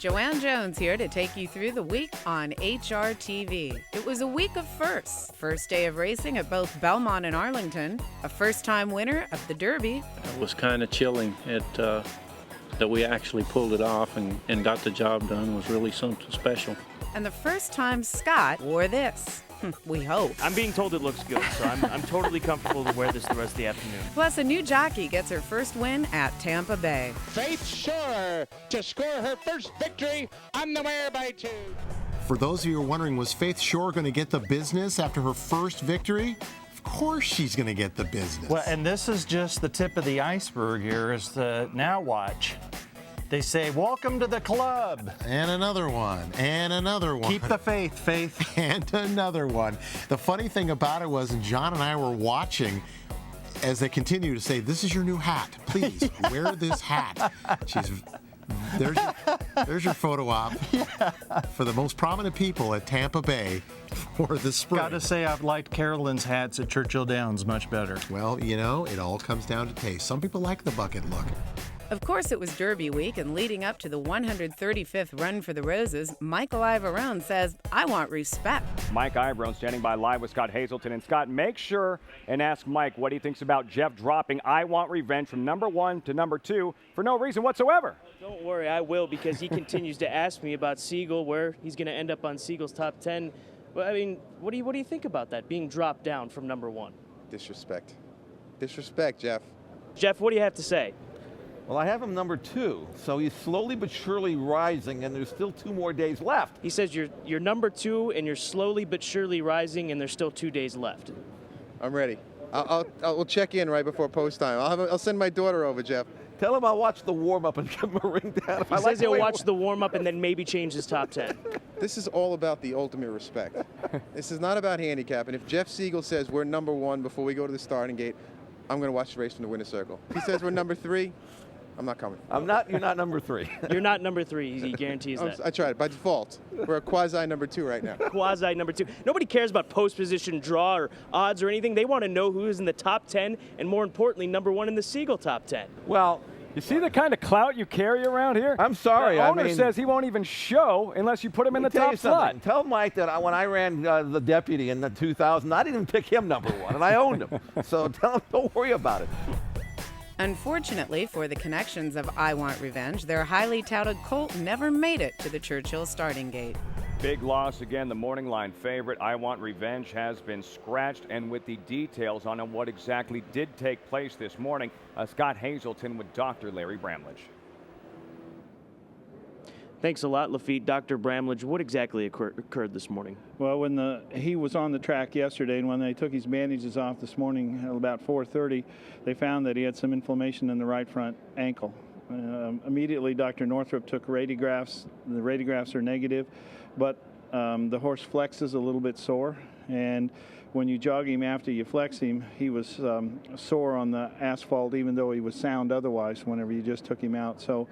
Joanne Jones here to take you through the week on HRTV. It was a week of firsts. First day of racing at both Belmont and Arlington. A first-time winner of the Derby. It was kind of chilling that we actually pulled it off and got the job done. It was really something special. And the first time Scott wore this. We hope. I'm being told it looks good, so I'm totally comfortable to wear this the rest of the afternoon. Plus, a new jockey gets her first win at Tampa Bay. Faith Shore to score her first victory on the wire by 2. For those of you who are wondering, was Faith Shore going to get the business after her first victory? Of course she's going to get the business. Well, and this is just the tip of the iceberg here. Is the now watch. They say, welcome to the club. And another one, and another one. Keep the faith, Faith. And another one. The funny thing about it was, and John and I were watching as they continue to say, this is your new hat. Please, wear this hat. There's your photo op for the most prominent people at Tampa Bay for the spring. Got to say, I've liked Carolyn's hats at Churchill Downs much better. Well, you know, it all comes down to taste. Some people like the bucket look. Of course, it was Derby week, and leading up to the 135th Run for the Roses, Michael Ivorone says, I want respect. Mike Ivorone standing by live with Scott Hazelton. And Scott, make sure and ask Mike what he thinks about Jeff dropping I Want Revenge from number 1 to number 2 for no reason whatsoever. Don't worry, I will, because he continues to ask me about Siegel, where he's going to end up on Siegel's top 10. But, I mean, what do you think about that, being dropped down from number 1? Disrespect. Disrespect, Jeff. Jeff, what do you have to say? Well, I have him number 2, so he's slowly but surely rising, and there's still 2 more days left. He says you're number 2, and you're slowly but surely rising, and there's still 2 days left. I'm ready. I'll check in right before post time. I'll send my daughter over, Jeff. Tell him I'll watch the warm-up and give him a ring down. He says he'll watch the warm-up and then maybe change his top 10. This is all about the ultimate respect. This is not about handicap, and if Jeff Siegel says we're number 1 before we go to the starting gate, I'm going to watch the race from the winner's circle. If he says we're number 3, I'm not coming. You're not number 3. You're not number 3. He guarantees that. I tried. By default, we're a quasi number 2 right now. Quasi number 2. Nobody cares about post position draw or odds or anything. They want to know who is in the top 10 and, more importantly, number 1 in the Siegel top 10. Well, you see the kind of clout you carry around here? I'm sorry. The owner says he won't even show unless you put him in the top slot. Tell Mike that when I ran the deputy in the 2000, I didn't even pick him number 1, and I owned him. So tell him, don't worry about it. Unfortunately for the connections of I Want Revenge, their highly touted colt never made it to the Churchill starting gate. Big loss again. The morning line favorite, I Want Revenge, has been scratched. And with the details on what exactly did take place this morning, Scott Hazelton with Dr. Larry Bramlage. Thanks a lot, Lafitte. Dr. Bramlage, what exactly occurred this morning? Well, when he was on the track yesterday, and when they took his bandages off this morning at about 4:30, they found that he had some inflammation in the right front ankle. Immediately, Dr. Northrup took radiographs. The radiographs are negative, but the horse flexes a little bit sore, and when you jog him after you flex him, he was sore on the asphalt, even though he was sound otherwise whenever you just took him out. So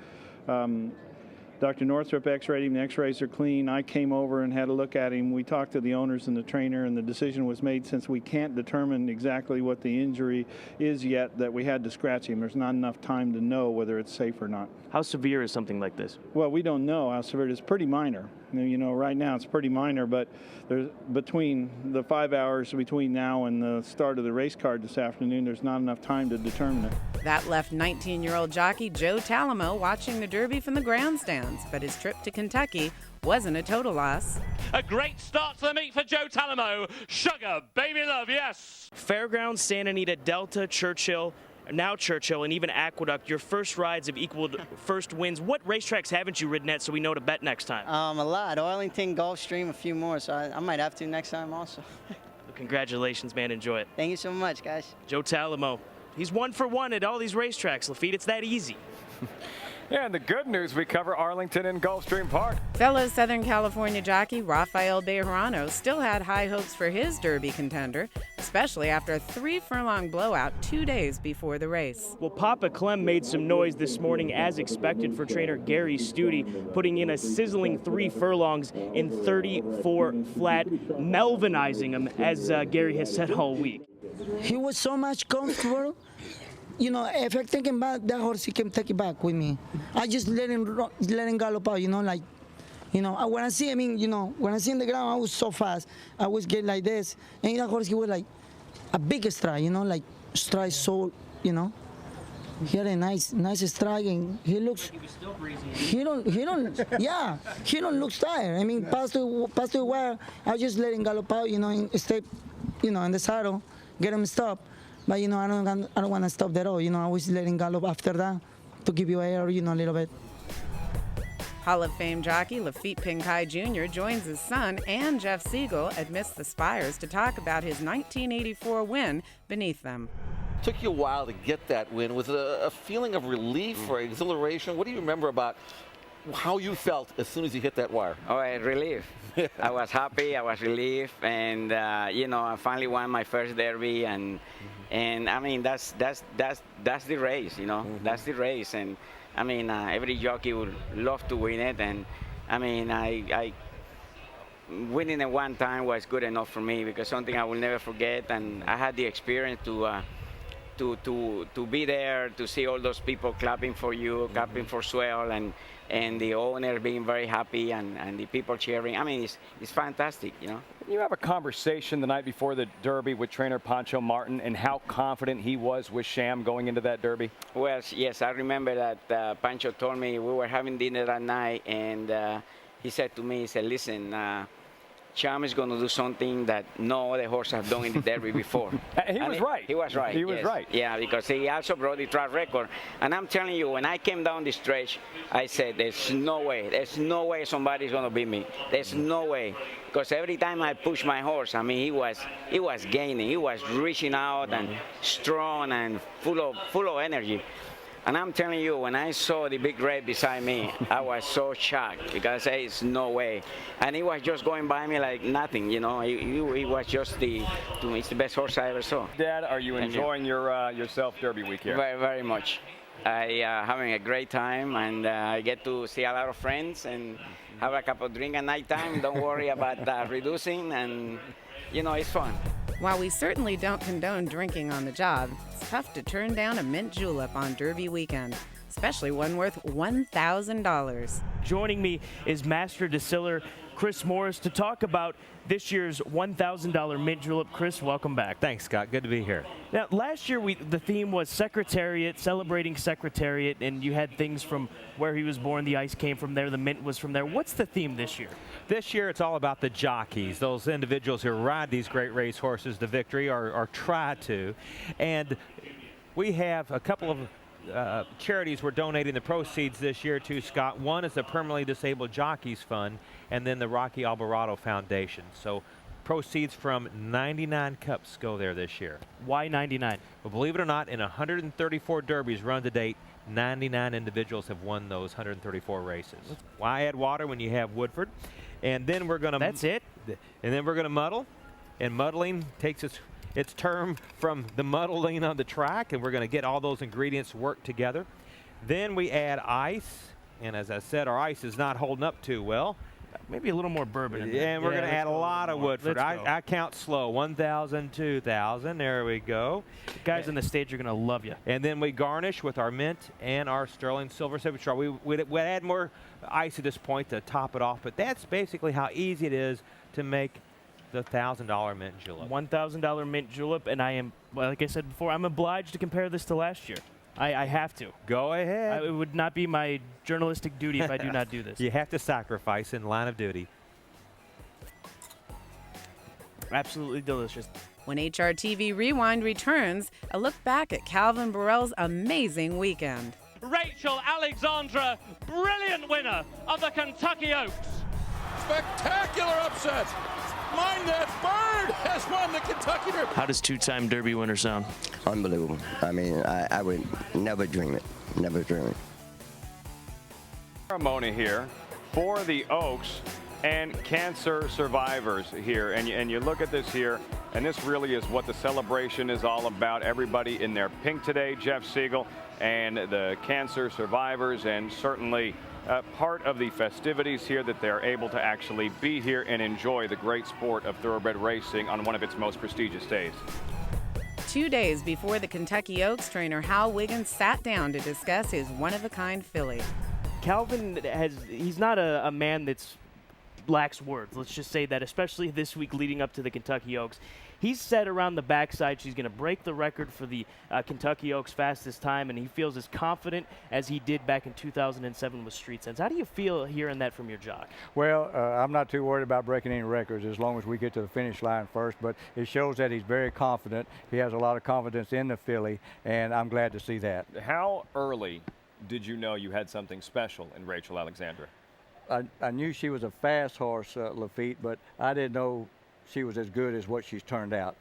Dr. Northrup x-rayed him. The x-rays are clean. I came over and had a look at him. We talked to the owners and the trainer, and the decision was made, since we can't determine exactly what the injury is yet, that we had to scratch him. There's not enough time to know whether it's safe or not. How severe is something like this? Well, we don't know how severe it is. It's pretty minor. You know, right now it's pretty minor, but there's between the 5 hours between now and the start of the race card this afternoon, there's not enough time to determine it. That left 19-year-old jockey Joe Talamo watching the Derby from the grandstands, but his trip to Kentucky wasn't a total loss. A great start to the meet for Joe Talamo. Sugar, baby love, yes. Fairgrounds, Santa Anita, Delta, Churchill, now Churchill, and even Aqueduct, your first rides have equaled first wins. What racetracks haven't you ridden at so we know to bet next time? A lot. Arlington, Gulfstream, a few more, so I might have to next time also. Well, congratulations, man. Enjoy it. Thank you so much, guys. Joe Talamo. He's 1 for 1 at all these racetracks, Lafitte. It's that easy. Yeah, and the good news, we cover Arlington and Gulfstream Park. Fellow Southern California jockey Rafael Bejarano still had high hopes for his Derby contender, especially after a 3-furlong blowout 2 days before the race. Well, Papa Clem made some noise this morning, as expected, for trainer Gary Studi, putting in a sizzling 3 furlongs in 34 flat, Melvinizing him, as Gary has said all week. He was so much comfortable. you know, if I'm thinking about that horse, he can take it back with me. I just let him gallop out, you know, like, you know, when I see, I mean, you know, when I see in the ground, I was so fast. I always get like this. And that horse, he was like a big stride, you know, like stride so, you know. He had a nice stride, and he looks. He don't look tired. I mean, past the wire, I just let him gallop out, you know, and stay, you know, in the saddle, get him stopped. But you know, I don't want to stop that at all. You know, I always let him gallop after that to give you air, you know, a little bit. Hall of Fame jockey Lafitte Pinkai Jr. joins his son and Jeff Siegel amidst the spires to talk about his 1984 win beneath them. Took you a while to get that win. Was it a feeling of relief or exhilaration? What do you remember about how you felt as soon as you hit that wire? Oh, relief. I was happy. I was relieved, and you know, I finally won my first Derby, and I mean that's the race. You know, that's the race, and I mean every jockey would love to win it, and I mean I winning it one time was good enough for me, because something I will never forget, and I had the experience to be there, to see all those people clapping for you, clapping for Swell, and the owner being very happy, and the people cheering. I mean, it's fantastic, you know. You have a conversation the night before the Derby with trainer Pancho Martin and how confident he was with Sham going into that Derby? Well, yes, I remember that Pancho told me, we were having dinner that night, and he said to me, he said, listen, Sham is going to do something that no other horse have done in the Derby before. He was right. He was right. He was yes. right. Yeah, because he also brought the track record. And I'm telling you, when I came down the stretch, I said, there's no way somebody's going to beat me. There's no way. Because every time I pushed my horse, I mean, he was gaining. He was reaching out and strong and full of energy. And I'm telling you, when I saw the big red beside me, I was so shocked, because I said, it's no way. And he was just going by me like nothing, you know. He was just it's the best horse I ever saw. Dad, are you enjoying yourself Derby week here? Very, very much. I having a great time, and I get to see a lot of friends and have a cup of drink at night time. Don't worry about reducing, and you know, it's fun. While we certainly don't condone drinking on the job, it's tough to turn down a mint julep on Derby weekend, especially one worth $1,000. Joining me is Master Distiller Chris Morris to talk about this year's $1,000 mint julep. Chris, welcome back. Thanks, Scott. Good to be here. Now, last year the theme was Secretariat, celebrating Secretariat, and you had things from where he was born. The ice came from there. The mint was from there. What's the theme this year? This year, it's all about the jockeys, those individuals who ride these great race horses to victory, or try to. And we have a couple of charities we're donating the proceeds this year to, Scott. One is the Permanently Disabled Jockeys Fund, and then the Rocky Alvarado Foundation. So proceeds from 99 cups go there this year. Why 99? Well, believe it or not, in 134 derbies run to date, 99 individuals have won those 134 races. Why add water when you have Woodford? And then we're going to... That's it? And then we're going to muddle. And muddling takes its term from the muddling on the track, and we're going to get all those ingredients work together. Then we add ice, and as I said, our ice is not holding up too well. Maybe a little more bourbon in there. And we're going to add a lot of Woodford. I count slow. 1,000, 2,000. There we go. The guys on the stage are going to love you. And then we garnish with our mint and our sterling silver signature. We'd add more ice at this point to top it off, but that's basically how easy it is to make the $1,000 mint julep. $1,000 mint julep, and I am, well, like I said before, I'm obliged to compare this to last year. I have to. Go ahead. It would not be my journalistic duty if I do not do this. You have to sacrifice in line of duty. Absolutely delicious. When HRTV Rewind returns, a look back at Calvin Burrell's amazing weekend. Rachel Alexandra, brilliant winner of the Kentucky Oaks. Spectacular upset. Mind that bird has won the Kentucky Derby. How does two-time Derby winner sound? Unbelievable. I mean, I would never dream it. Never dream it. Ceremony here for the Oaks and cancer survivors here. And you look at this here, and this really is what the celebration is all about. Everybody in their pink today, Jeff Siegel, and the cancer survivors, and certainly part of the festivities here that they're able to actually be here and enjoy the great sport of thoroughbred racing on one of its most prestigious days. 2 days before the Kentucky Oaks, trainer Hal Wiggins sat down to discuss his one-of-a-kind filly. Calvin he's not a man that's lacks words. Let's just say that, especially this week leading up to the Kentucky Oaks. He's said around the backside she's going to break the record for the Kentucky Oaks fastest time, and he feels as confident as he did back in 2007 with Street Sense. How do you feel hearing that from your jock? Well, I'm not too worried about breaking any records as long as we get to the finish line first, but it shows that he's very confident. He has a lot of confidence in the filly, and I'm glad to see that. How early did you know you had something special in Rachel Alexandra? I knew she was a fast horse, Lafitte, but I didn't know she was as good as what she's turned out.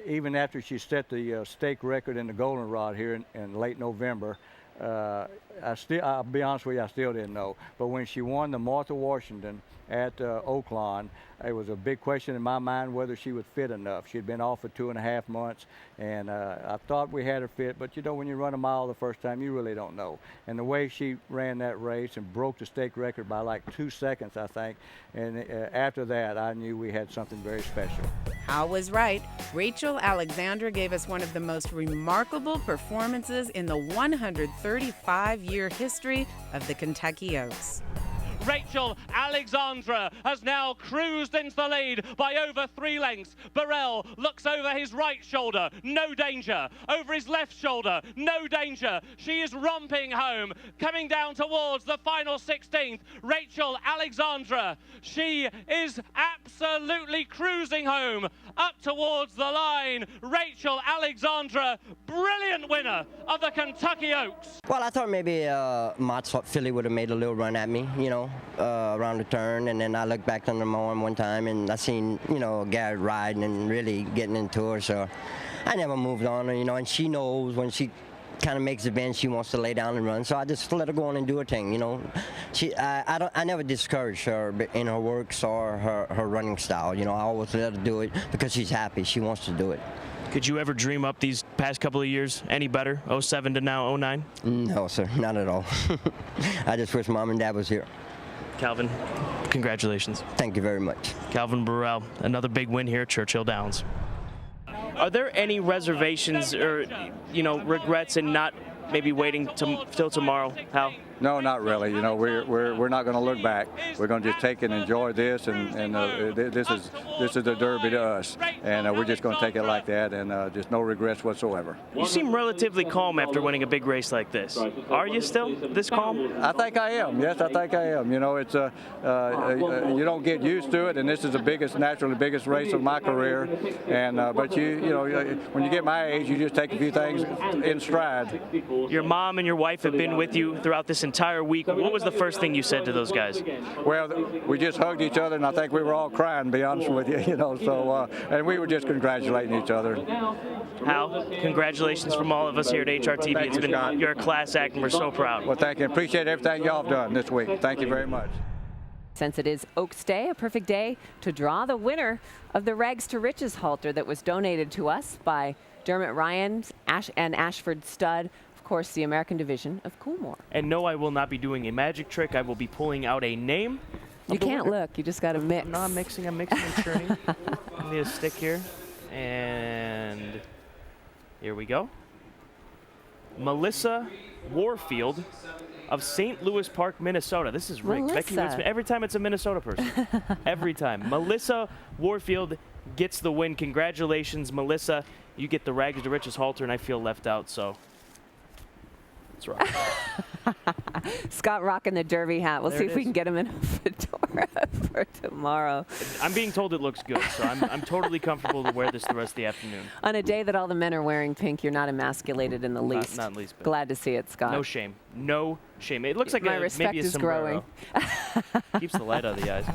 Even after she set the stake record in the Goldenrod here in late November, I'll be honest with you, I still didn't know. But when she won the Martha Washington at Oaklawn, it was a big question in my mind whether she was fit enough. She'd been off for 2.5 months, and I thought we had her fit, but you know, when you run a mile the first time, you really don't know. And the way she ran that race and broke the stake record by like 2 seconds, I think, and after that, I knew we had something very special. Hal was right. Rachel Alexandra gave us one of the most remarkable performances in the 135-year history of the Kentucky Oaks. Rachel Alexandra has now cruised into the lead by over 3 lengths. Burrell looks over his right shoulder, no danger. Over his left shoulder, no danger. She is romping home, coming down towards the final 16th. Rachel Alexandra, she is absolutely cruising home up towards the line. Rachel Alexandra, brilliant winner of the Kentucky Oaks. Well, I thought maybe Mott's filly would have made a little run at me, you know, around the turn, and then I looked back on the mound one time and I seen, you know, Garrett riding and really getting into her, so I never moved on her, you know, and she knows when she kind of makes a bend, she wants to lay down and run, so I just let her go on and do her thing, you know. I never discouraged her in her works or her running style, you know. I always let her do it because she's happy, she wants to do it. Could you ever dream up these past couple of years any better, 07 to now 09? No, sir, not at all. I just wish Mom and Dad was here. Calvin, congratulations. Thank you very much. Calvin Burrell, another big win here at Churchill Downs. Are there any reservations or, you know, regrets in not maybe waiting till tomorrow, Hal? No, not really. You know, we're not going to look back. We're going to just take and enjoy this, and this is the Derby to us, and we're just going to take it like that, and just no regrets whatsoever. You seem relatively calm after winning a big race like this. Are you still this calm? I think I am. Yes, I think I am. You know, it's you don't get used to it, and this is the naturally biggest race of my career, and but you know, when you get my age, you just take a few things in stride. Your mom and your wife have been with you throughout this entire week. What was the first thing you said to those guys? Well, we just hugged each other, and I think we were all crying, to be honest with you, you know, so, and we were just congratulating each other. Hal, congratulations from all of us here at HRTV. You're a class act, and we're so proud. Well, thank you. Appreciate everything y'all have done this week. Thank you very much. Since it is Oaks Day, a perfect day to draw the winner of the Rags to Riches halter that was donated to us by Dermot Ryan and Ashford Stud, of course, the American division of Coolmore. And no, I will not be doing a magic trick. I will be pulling out a name. You can't look. You just got to mix. No, I'm mixing and churning. I need a stick here. And here we go. Melissa Warfield of St. Louis Park, Minnesota. This is rigged. Becky wins every time it's a Minnesota person. Every time. Melissa Warfield gets the win. Congratulations, Melissa. You get the Rags to Riches halter, and I feel left out, so that's right. Scott rocking the Derby hat. We'll see if we can get him in a fedora for tomorrow. I'm being told it looks good, so I'm totally comfortable to wear this the rest of the afternoon. On a day that all the men are wearing pink, you're not emasculated in the least. Not least bit. Glad to see it, Scott. No shame. No shame. It looks like my respect maybe a is sombrero. growing. Keeps the light out of the eyes.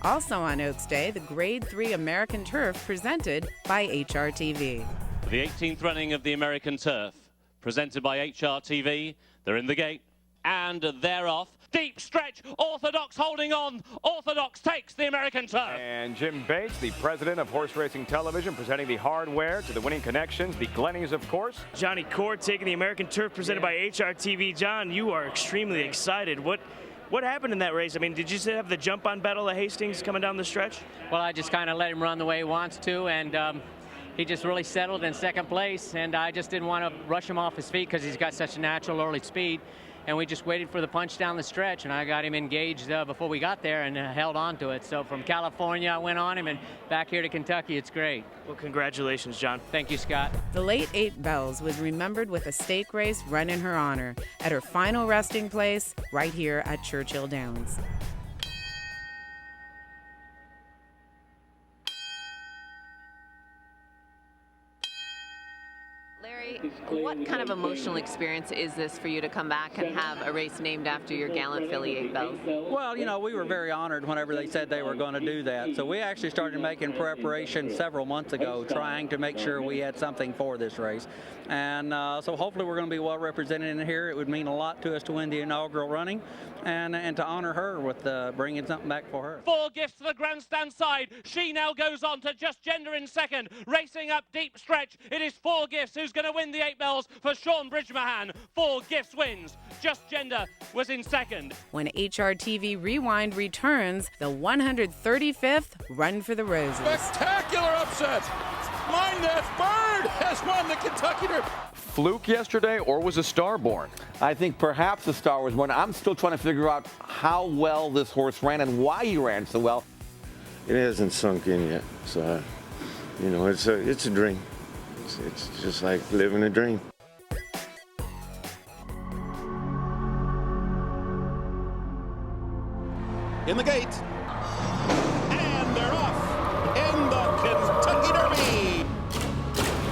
Also on Oaks Day, the Grade 3 American Turf presented by HRTV. The 18th running of the American Turf, presented by HRTV. They're in the gate, and they're off. Deep stretch, Orthodox holding on. Orthodox takes the American Turf. And Jim Bates, the president of Horse Racing Television, presenting the hardware to the winning connections, the Glennies, of course. Johnny Cord taking the American Turf, presented by HRTV. John, you are extremely excited. What happened in that race? I mean, did you have the jump on battle of Hastings coming down the stretch? Well, I just kind of let him run the way he wants to, and he just really settled in second place, and I just didn't want to rush him off his feet because he's got such a natural early speed. And we just waited for the punch down the stretch, and I got him engaged before we got there and held on to it. So from California, I went on him, and back here to Kentucky, it's great. Well, congratulations, John. Thank you, Scott. The late 8 Bells was remembered with a stake race run in her honor at her final resting place right here at Churchill Downs. What kind of emotional experience is this for you to come back and have a race named after your gallant filly 8 Bells? Well, you know, we were very honored whenever they said they were going to do that. So we actually started making preparation several months ago, trying to make sure we had something for this race. And so hopefully we're going to be well represented in here. It would mean a lot to us to win the inaugural running and to honor her with bringing something back for her. 4 Gifts to the grandstand side. She now goes on to Just Gender in second. Racing up deep stretch, it is 4 Gifts who's going to win the 8 Bells for Sean Bridgemahan. 4 Gifts wins. Just Gender was in second. When HRTV Rewind returns, the 135th Run for the Roses. Spectacular upset. Mind That Bird has won the Kentucky Derby. Fluke yesterday, or was a star born? I think perhaps the star was born. I'm still trying to figure out how well this horse ran and why he ran so well. It hasn't sunk in yet, so you know, it's a dream. It's just like living a dream. In the gate. And they're off in the Kentucky Derby.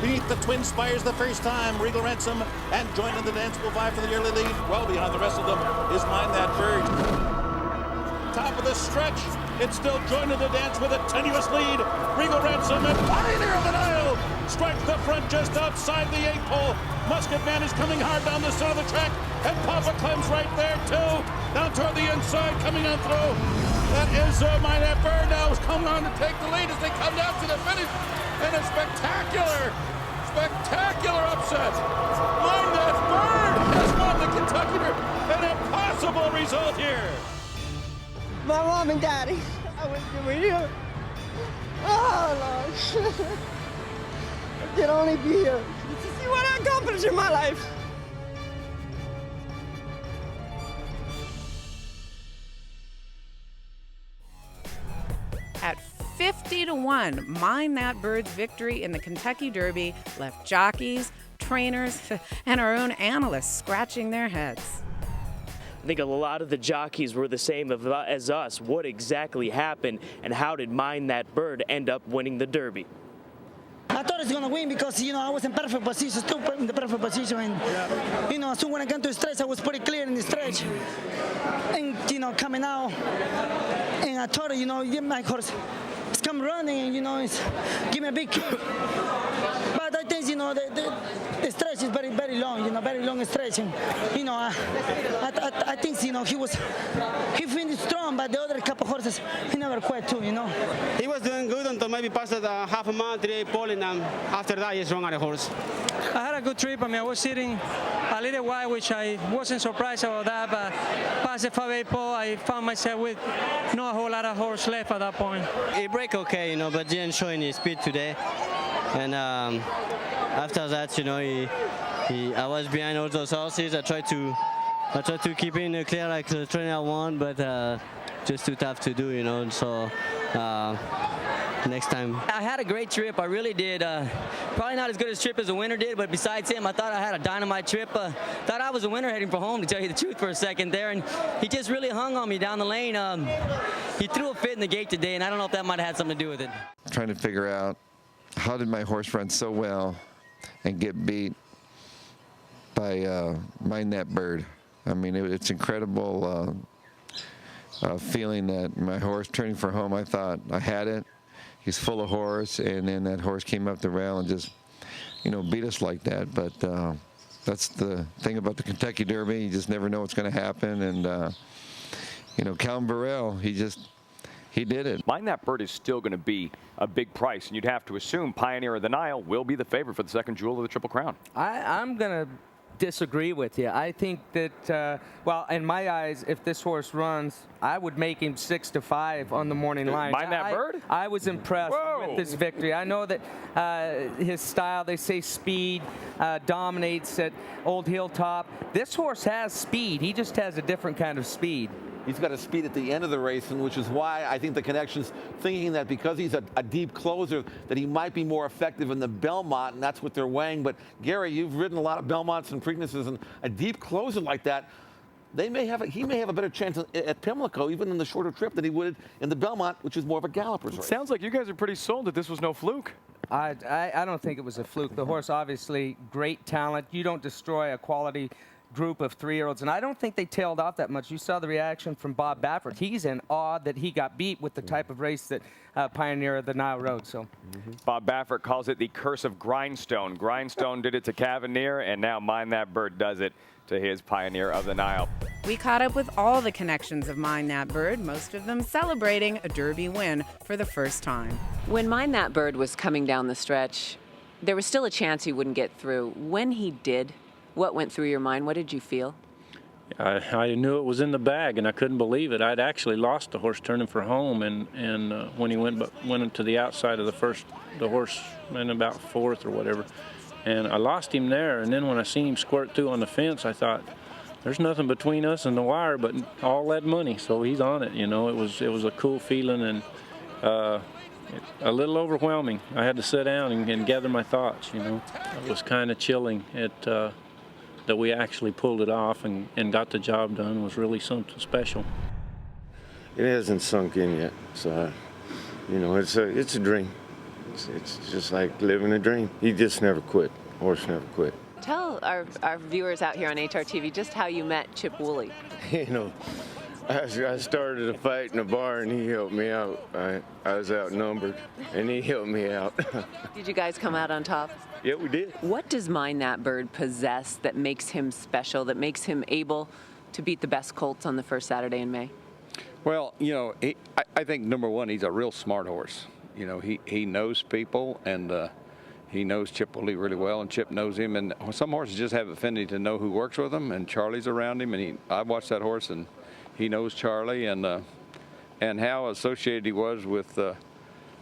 Beneath the Twin Spires the first time, Regal Ransom, and joining the dance will vie for the early lead. Well behind the rest of them is Mind That Bird. Top of the stretch, it's still joining the dance with a tenuous lead. Regal Ransom and Pioneer of the Nile strike the front just outside the 8 pole. Musket Man is coming hard down the center of the track, and Papa Clem's right there too. Down toward the inside, coming on through. That is Mind That Bird now is coming on to take the lead as they come down to the finish. And a spectacular upset. Mind That Bird has won the Kentucky Derby. An impossible result here. My mom and daddy, I wish you were here. Oh, Lord. I could only be here to see what I accomplished in my life. At 50-1, Mind That Bird's victory in the Kentucky Derby left jockeys, trainers, and our own analysts scratching their heads. I think a lot of the jockeys were the same as us. What exactly happened, and how did Mind That Bird end up winning the Derby? I thought I was going to win because, you know, I was in perfect position, still in the perfect position. And, you know, as soon when I got to the stretch, I was pretty clear in the stretch. And, you know, coming out, and I thought, you know, my horse is come running, and, you know, it's give me a big kick. But I think, you know, the stretch is very, very long, you know, very long stretch. And, you know, I think, you know, he finished strong, but the other couple horses, he never quit too, you know. He was doing good until maybe past the half a mile, 3 pole, and after that, he's wrong on the horse. I had a good trip. I mean, I was sitting a little while, which I wasn't surprised about that, but past the 5-8 pole, I found myself with not a whole lot of horse left at that point. He break okay, you know, but didn't show any speed today. And after that, you know, I was behind all those horses. I tried to keep in clear like the trainer won, but just too tough to do, you know. So next time. I had a great trip. I really did. Probably not as good a trip as the winner did, but besides him, I thought I had a dynamite trip. Thought I was a winner heading for home, to tell you the truth, for a second there. And he just really hung on me down the lane. He threw a fit in the gate today, and I don't know if that might have had something to do with it. Trying to figure out how did my horse run so well and get beat by Mind That Bird. I mean, it's incredible feeling that my horse turning for home, I thought I had it. He's full of horse, and then that horse came up the rail and just, you know, beat us like that. But that's the thing about the Kentucky Derby. You just never know what's going to happen. And, you know, Calvin Burrell, he did it. Mind That Bird is still going to be a big price, and you'd have to assume Pioneer of the Nile will be the favorite for the second jewel of the Triple Crown. I'm going to disagree with you. I think that, well, in my eyes, if this horse runs, I would make him 6-5 on the morning line. Mind that bird? I was impressed with this victory. I know that his style, they say speed, dominates at Old Hilltop. This horse has speed. He just has a different kind of speed. He's got a speed at the end of the race, and which is why I think the connection's thinking that because he's a deep closer, that he might be more effective in the Belmont, and that's what they're weighing. But Gary, you've ridden a lot of Belmonts and Preaknesses, and a deep closer like that, he may have a better chance at Pimlico, even in the shorter trip, than he would in the Belmont, which is more of a galloper's race. Sounds like you guys are pretty sold that this was no fluke. I don't think it was a fluke. The horse, obviously, great talent. You don't destroy a quality group of 3-year-olds, and I don't think they tailed off that much. You saw the reaction from Bob Baffert. He's in awe that he got beat with the type of race that Pioneer of the Nile rode. So, Bob Baffert calls it the curse of Grindstone. Grindstone did it to Cavalier, and now Mind That Bird does it to his Pioneer of the Nile. We caught up with all the connections of Mind That Bird, most of them celebrating a Derby win for the first time. When Mind That Bird was coming down the stretch, there was still a chance he wouldn't get through. When he did, what went through your mind? What did you feel? I knew it was in the bag, and I couldn't believe it. I'd actually lost the horse turning for home, and when he went to the outside of the horse in about fourth or whatever, and I lost him there. And then when I seen him squirt through on the fence, I thought, there's nothing between us and the wire but all that money. So he's on it. You know, it was a cool feeling and a little overwhelming. I had to sit down and gather my thoughts. You know, it was kind of chilling. That we actually pulled it off and got the job done was really something special. It hasn't sunk in yet, so you know, it's a dream. It's just like living a dream. He just never quit. Horse never quit. Tell our viewers out here on HRTV just how you met Chip Woolley. You know, I started a fight in a bar and he helped me out. I was outnumbered and he helped me out. Did you guys come out on top? Yeah, we did. What does Mind That Bird possess that makes him special, that makes him able to beat the best colts on the first Saturday in May? Well, you know, I think number one, he's a real smart horse. You know, he knows people, and he knows Chip Woolley really well, and Chip knows him. And some horses just have affinity to know who works with them, and Charlie's around him. And I watched that horse, and he knows Charlie, and how associated he was with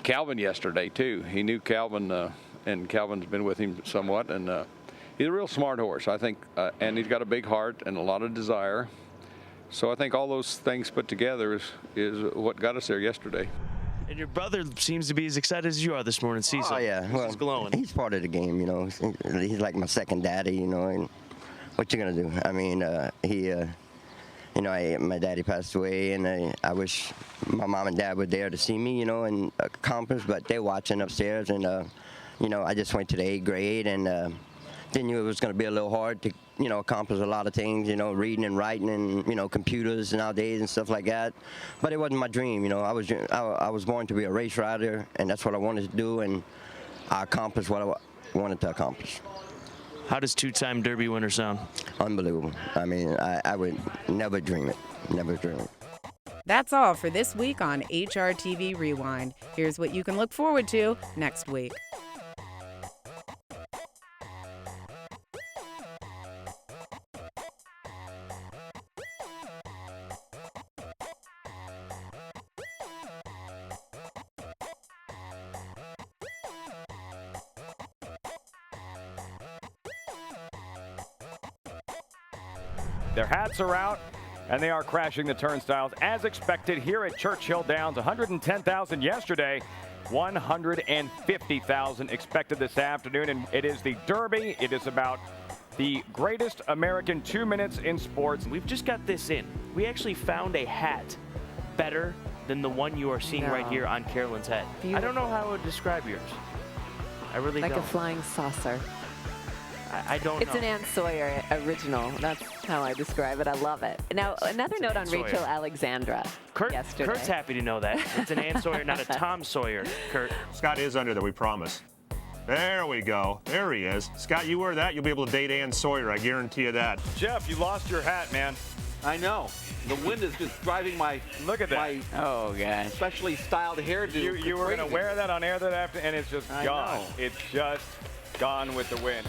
Calvin yesterday too. He knew Calvin. And Calvin's been with him somewhat, and he's a real smart horse, I think, and he's got a big heart and a lot of desire. So I think all those things put together is what got us there yesterday. And your brother seems to be as excited as you are this morning, Cecil. Oh, yeah. He's glowing. He's part of the game, you know. He's like my second daddy, you know, and what you gonna do? I mean, you know, my daddy passed away, and I wish my mom and dad were there to see me, you know, and accomplish, but they're watching upstairs, and you know, I just went to the 8th grade and then knew it was going to be a little hard to, you know, accomplish a lot of things, you know, reading and writing and, you know, computers nowadays and stuff like that. But it wasn't my dream, you know. I was born to be a race rider, and that's what I wanted to do, and I accomplished what I wanted to accomplish. How does two-time Derby winner sound? Unbelievable. I mean, I would never dream it. Never dream it. That's all for this week on HRTV Rewind. Here's what you can look forward to next week. Their hats are out, and they are crashing the turnstiles as expected here at Churchill Downs. 110,000 yesterday, 150,000 expected this afternoon, and it is the Derby. It is about the greatest American 2 minutes in sports. We've just got this in. We actually found a hat better than the one you are seeing right here on Carolyn's head. Beautiful. I don't know how I would describe yours. I really don't. Like a flying saucer. I don't know. It's an Ann Sawyer original. That's how I describe it. I love it. Now, another note on Sawyer. Rachel Alexandra yesterday. Kurt's happy to know that. It's an Ann Sawyer, not a Tom Sawyer, Kurt. Scott is under there, we promise. There we go. There he is. Scott, you wear that, you'll be able to date Ann Sawyer. I guarantee you that. Jeff, you lost your hat, man. I know. The wind is just driving my specially styled hairdo. You were going to wear that on air that afternoon, and it's just gone. It's just gone with the wind.